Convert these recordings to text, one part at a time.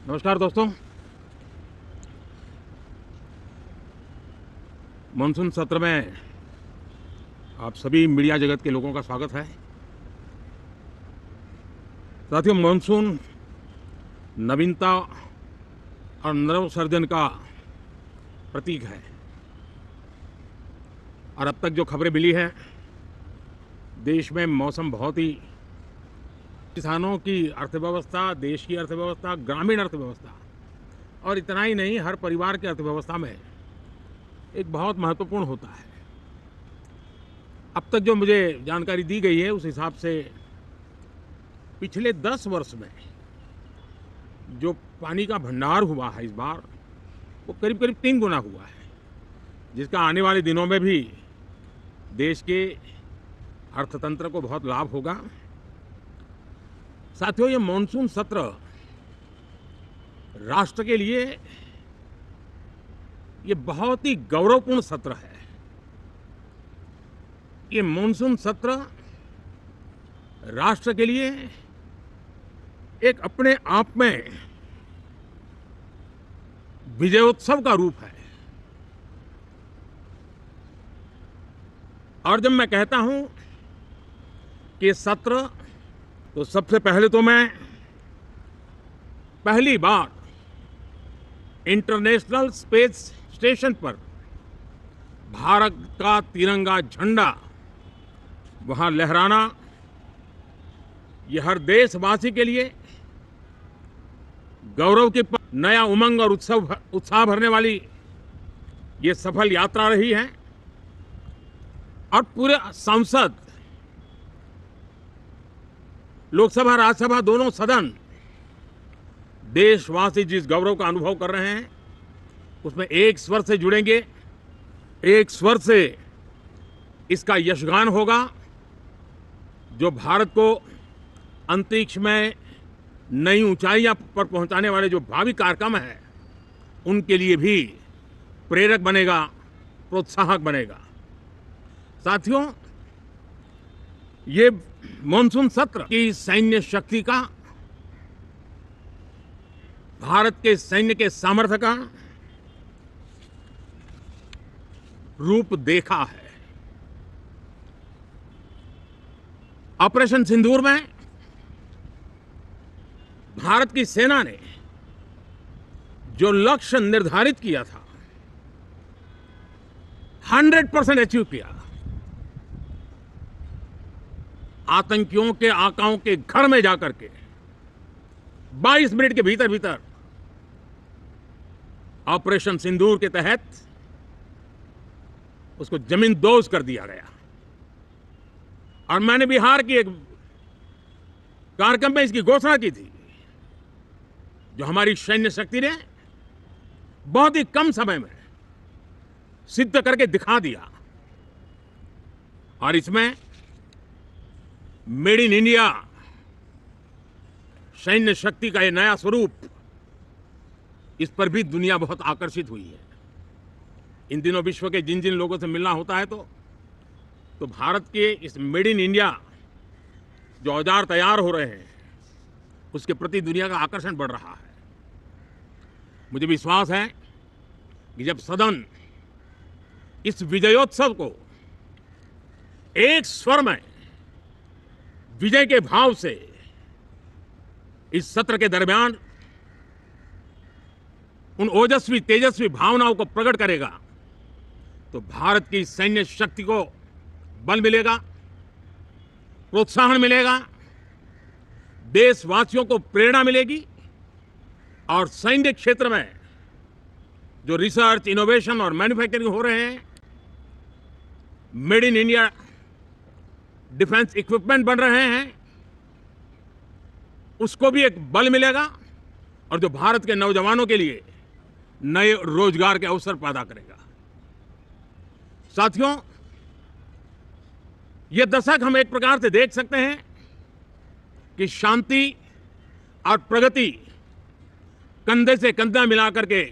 नमस्कार दोस्तों। मानसून सत्र में आप सभी मीडिया जगत के लोगों का स्वागत है। साथियों, मानसून नवीनता और नवसर्जन का प्रतीक है और अब तक जो खबरें मिली हैं, देश में मौसम बहुत ही, किसानों की अर्थव्यवस्था, देश की अर्थव्यवस्था, ग्रामीण अर्थव्यवस्था और इतना ही नहीं, हर परिवार की अर्थव्यवस्था में एक बहुत महत्वपूर्ण होता है। अब तक जो मुझे जानकारी दी गई है उस हिसाब से पिछले 10 वर्ष में जो पानी का भंडार हुआ है इस बार, वो करीब करीब 3 गुना हुआ है, जिसका आने वाले दिनों में भी देश के अर्थतंत्र को बहुत लाभ होगा। साथियों, ये मानसून सत्र राष्ट्र के लिए ये बहुत ही गौरवपूर्ण सत्र है। ये मानसून सत्र राष्ट्र के लिए एक अपने आप में विजयोत्सव का रूप है। और जब मैं कहता हूं कि सत्र, तो सबसे पहले तो मैं पहली बार इंटरनेशनल स्पेस स्टेशन पर भारत का तिरंगा झंडा वहां लहराना, ये हर देशवासी के लिए गौरव की नया उमंग और उत्साह भरने वाली ये सफल यात्रा रही है। और पूरे संसद, लोकसभा राज्यसभा दोनों सदन, देशवासी जिस गौरव का अनुभव कर रहे हैं उसमें एक स्वर से जुड़ेंगे, एक स्वर से इसका यशगान होगा। जो भारत को अंतरिक्ष में नई ऊंचाइयां पर पहुंचाने वाले जो भावी कार्यक्रम हैं, उनके लिए भी प्रेरक बनेगा, प्रोत्साहक बनेगा। साथियों, ये मानसून सत्र की सैन्य शक्ति का, भारत के सैन्य के सामर्थ्य का रूप देखा है। ऑपरेशन सिंदूर में भारत की सेना ने जो लक्ष्य निर्धारित किया था, 100% अचीव किया। आतंकियों के आकाओं के घर में जाकर के 22 मिनट के भीतर भीतर ऑपरेशन सिंदूर के तहत उसको जमींदोज कर दिया गया। और मैंने बिहार की एक कार्यक्रम में इसकी घोषणा की थी, जो हमारी सैन्य शक्ति ने बहुत ही कम समय में सिद्ध करके दिखा दिया। और इसमें मेड इन इंडिया सैन्य शक्ति का ये नया स्वरूप, इस पर भी दुनिया बहुत आकर्षित हुई है। इन दिनों विश्व के जिन जिन लोगों से मिलना होता है तो भारत के इस मेड इन इंडिया जो औजार तैयार हो रहे हैं, उसके प्रति दुनिया का आकर्षण बढ़ रहा है। मुझे विश्वास है कि जब सदन इस विजयोत्सव को एक स्वर में विजय के भाव से इस सत्र के दरमियान उन ओजस्वी तेजस्वी भावनाओं को प्रकट करेगा, तो भारत की सैन्य शक्ति को बल मिलेगा, प्रोत्साहन मिलेगा, देशवासियों को प्रेरणा मिलेगी। और सैन्य क्षेत्र में जो रिसर्च, इनोवेशन और मैन्युफैक्चरिंग हो रहे हैं, made in India defence equipment बन रहे हैं, उसको भी एक बल मिलेगा और जो भारत के नौजवानों के लिए नए रोजगार के अवसर पैदा करेगा। साथियों, यह दशक हम एक प्रकार से देख सकते हैं कि शांति और प्रगति कंधे से कंधा मिलाकर के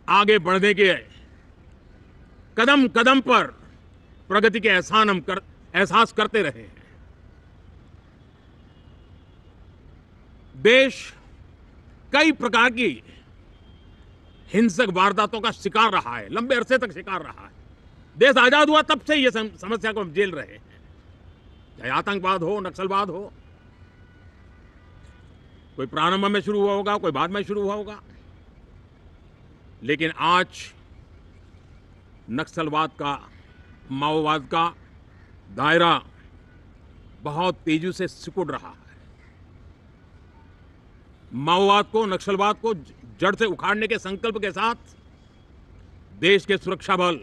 आगे बढ़ने के कदम कदम पर प्रगति के एहसास करते रहे हैं। देश कई प्रकार की हिंसक वारदातों का शिकार रहा है, लंबे अरसे तक शिकार रहा है। देश आजाद हुआ तब से ये समस्या को हम झेल रहे हैं, चाहे आतंकवाद हो, नक्सलवाद हो। कोई प्रारंभ में शुरू हुआ होगा, कोई बाद में शुरू हुआ होगा, लेकिन आज नक्सलवाद का, माओवाद का दायरा बहुत तेजी से सिकुड़ रहा है। माओवाद को, नक्सलवाद को जड़ से उखाड़ने के संकल्प के साथ देश के सुरक्षा बल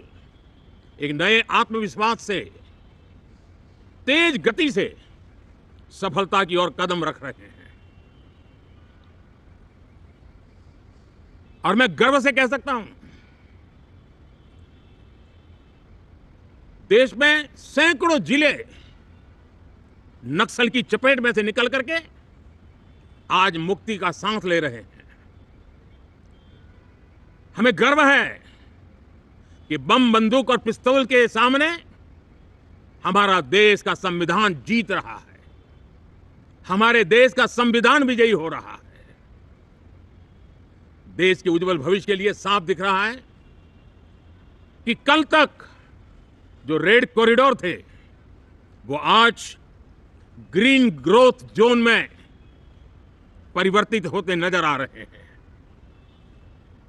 एक नए आत्मविश्वास से, तेज गति से सफलता की ओर कदम रख रहे हैं। और मैं गर्व से कह सकता हूं, देश में सैकड़ों जिले नक्सल की चपेट में से निकल करके आज मुक्ति का सांस ले रहे हैं। हमें गर्व है कि बम, बंदूक और पिस्तौल के सामने हमारा देश का संविधान जीत रहा है, हमारे देश का संविधान विजयी हो रहा है। देश के उज्जवल भविष्य के लिए साफ दिख रहा है कि कल तक जो रेड कॉरिडोर थे वो आज ग्रीन ग्रोथ जोन में परिवर्तित होते नजर आ रहे हैं।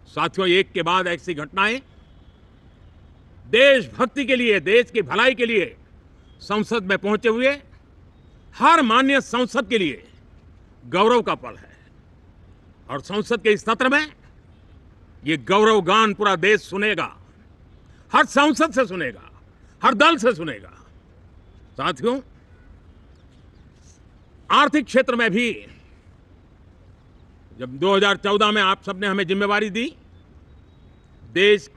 साथियों, एक के बाद ऐसी घटनाएं देशभक्ति के लिए, देश की भलाई के लिए संसद में पहुंचे हुए हर माननीय संसद के लिए गौरव का पल है। और संसद के इस सत्र में ये गौरव गान पूरा देश सुनेगा, हर सांसद से सुनेगा, हर दल से सुनेगा। साथियों, आर्थिक क्षेत्र में भी जब 2014 में आप सबने हमें जिम्मेवारी दी, देश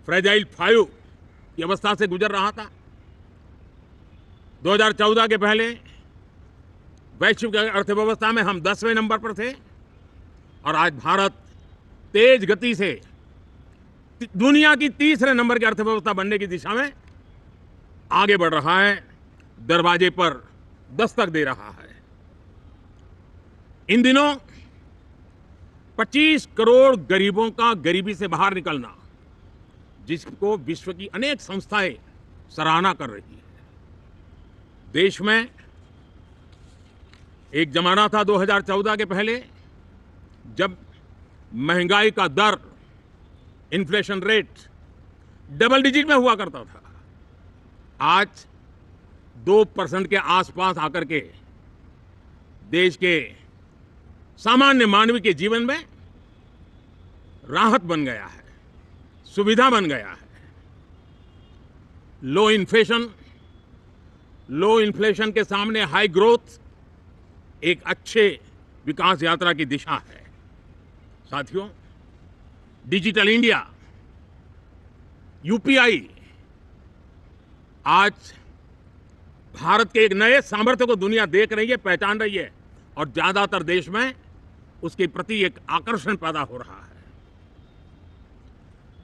फ्रेजाइल 5 की अवस्था से गुजर रहा था। 2014 के पहले वैश्विक अर्थव्यवस्था में हम 10वें नंबर पर थे और आज भारत तेज गति से दुनिया की तीसरे नंबर की अर्थव्यवस्था बनने की दिशा में आगे बढ़ रहा है, दरवाजे पर दस्तक दे रहा है। इन दिनों 25 करोड़ गरीबों का गरीबी से बाहर निकलना, जिसको विश्व की अनेक संस्थाएं सराहना कर रही है। देश में एक जमाना था 2014 के पहले जब महंगाई का दर, इन्फ्लेशन रेट डबल डिजिट में हुआ करता था। आज 2% के आसपास आकर के देश के सामान्य मानवी के जीवन में राहत बन गया है, सुविधा बन गया है। लो इन्फ्लेशन के सामने हाई ग्रोथ एक अच्छे विकास यात्रा की दिशा है। साथियों, डिजिटल इंडिया, यूपीआई आज भारत के एक नए सामर्थ्य को दुनिया देख रही है, पहचान रही है और ज्यादातर देश में उसके प्रति एक आकर्षण पैदा हो रहा है।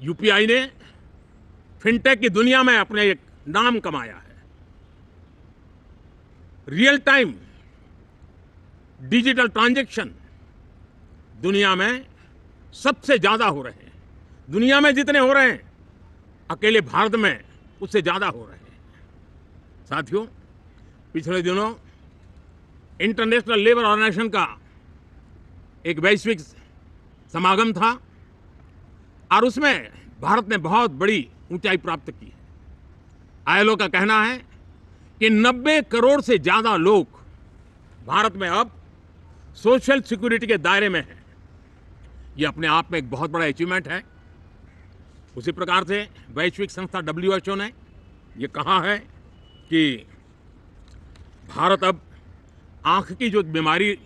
यूपीआई ने फिनटेक की दुनिया में अपने एक नाम कमाया है। रियल टाइम डिजिटल ट्रांजैक्शन दुनिया में सबसे ज्यादा हो रहे हैं। दुनिया में जितने हो रहे हैं, अकेले भारत में उससे ज्यादा हो रहे हैं। साथियों, पिछले दिनों इंटरनेशनल लेबर ऑर्गेनाइजेशन का एक वैश्विक समागम था और उसमें भारत ने बहुत बड़ी ऊंचाई प्राप्त की है। आईएलओ का कहना है कि 90 करोड़ से ज्यादा लोग भारत में अब सोशल सिक्योरिटी के दायरे में हैं। यह अपने आप में एक बहुत बड़ा अचीवमेंट है। उसी प्रकार से वैश्विक संस्था WHO ने यह कहा है कि भारत अब आंख की जो बीमारी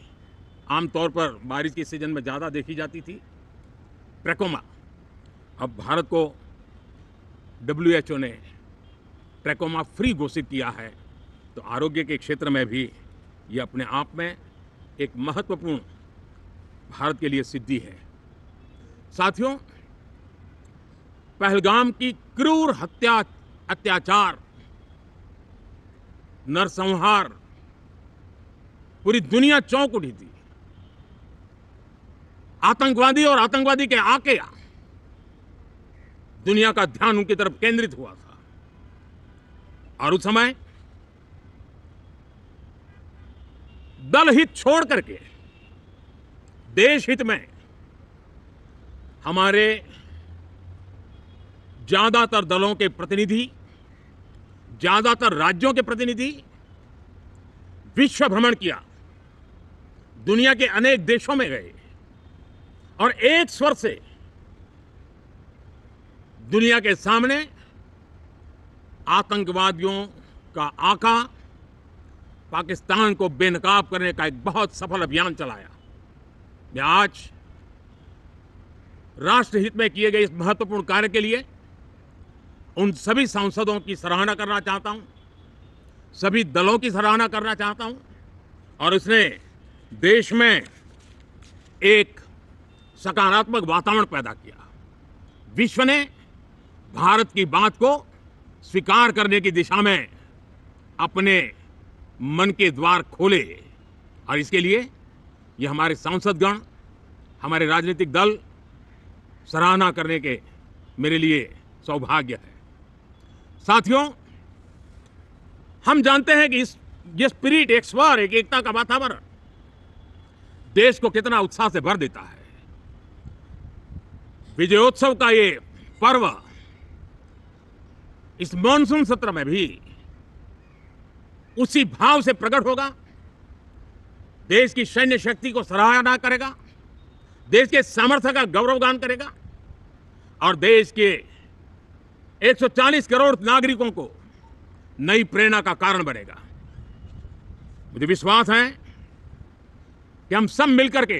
आमतौर पर बारिश के सीजन में ज़्यादा देखी जाती थी, ट्रैकोमा, अब भारत को WHO ने ट्रैकोमा फ्री घोषित किया है। तो आरोग्य के क्षेत्र में भी ये अपने आप में एक महत्वपूर्ण भारत के लिए सिद्धि है। साथियों, पहलगाम की क्रूर हत्या, अत्याचार, नरसंहार पूरी दुनिया चौंक उठी थी। आतंकवादी और आतंकवादी के आके दुनिया का ध्यान उनकी तरफ केंद्रित हुआ था। और उस समय दल हित छोड़ करके देश हित में हमारे ज्यादातर दलों के प्रतिनिधि, ज्यादातर राज्यों के प्रतिनिधि विश्व भ्रमण किया, दुनिया के अनेक देशों में गए और एक स्वर से दुनिया के सामने आतंकवादियों का आका पाकिस्तान को बेनकाब करने का एक बहुत सफल अभियान चलाया। मैं आज राष्ट्रहित में किए गए इस महत्वपूर्ण कार्य के लिए उन सभी सांसदों की सराहना करना चाहता हूं, सभी दलों की सराहना करना चाहता हूं और इसने देश में एक सकारात्मक वातावरण पैदा किया। विश्व ने भारत की बात को स्वीकार करने की दिशा में अपने मन के द्वार खोले और इसके लिए ये हमारे सांसदगण, हमारे राजनीतिक दल सराहना करने के मेरे लिए सौभाग्य है। साथियों, हम जानते हैं कि ये स्पिरिट, एक स्वर, एक एकता का वातावरण देश को कितना उत्साह से भर देता है। विजयोत्सव का ये पर्व इस मॉनसून सत्र में भी उसी भाव से प्रकट होगा। देश की सैन्य शक्ति को सराहना करेगा, देश के सामर्थ्य का गौरवगान करेगा और देश के 140 करोड़ नागरिकों को नई प्रेरणा का कारण बनेगा। मुझे विश्वास है कि हम सब मिलकर के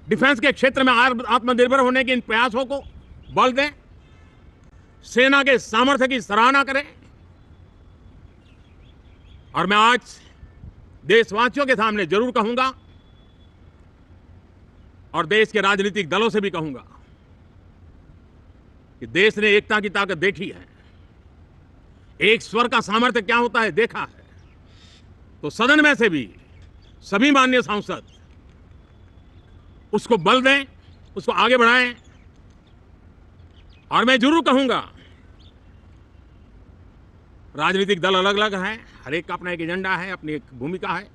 डिफेंस के क्षेत्र में आत्मनिर्भर होने के इन प्रयासों को बल दें, सेना के सामर्थ्य की सराहना करें और मैं आज देशवासियों के सामने जरूर कहूंगा और देश के राजनीतिक दलों से भी कहूंगा कि देश ने एकता की ताकत देखी है, एक स्वर का सामर्थ्य क्या होता है देखा है। तो सदन में से भी सभी माननीय सांसद उसको बल दें, उसको आगे बढ़ाएं और मैं जरूर कहूंगा, राजनीतिक दल अलग अलग हैं, हर एक का अपना एक एजेंडा है, अपनी एक भूमिका है,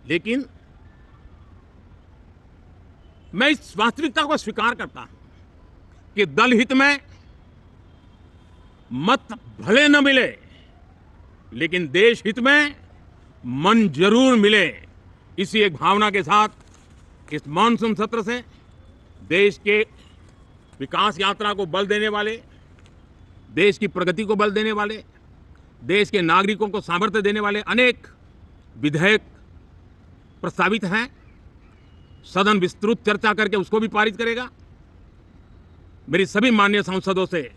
लेकिन मैं इस वास्तविकता को स्वीकार करता हूं कि दल हित में मत भले न मिले लेकिन देश हित में मन जरूर मिले। इसी एक भावना के साथ इस मानसून सत्र से देश के विकास यात्रा को बल देने वाले, देश की प्रगति को बल देने वाले, देश के नागरिकों को सामर्थ्य देने वाले अनेक विधेयक प्रस्तावित हैं। सदन विस्तृत चर्चा करके उसको भी पारित करेगा। मेरी सभी माननीय सांसदों से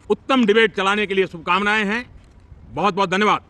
उत्तम डिबेट चलाने के लिए शुभकामनाएं हैं। बहुत बहुत धन्यवाद।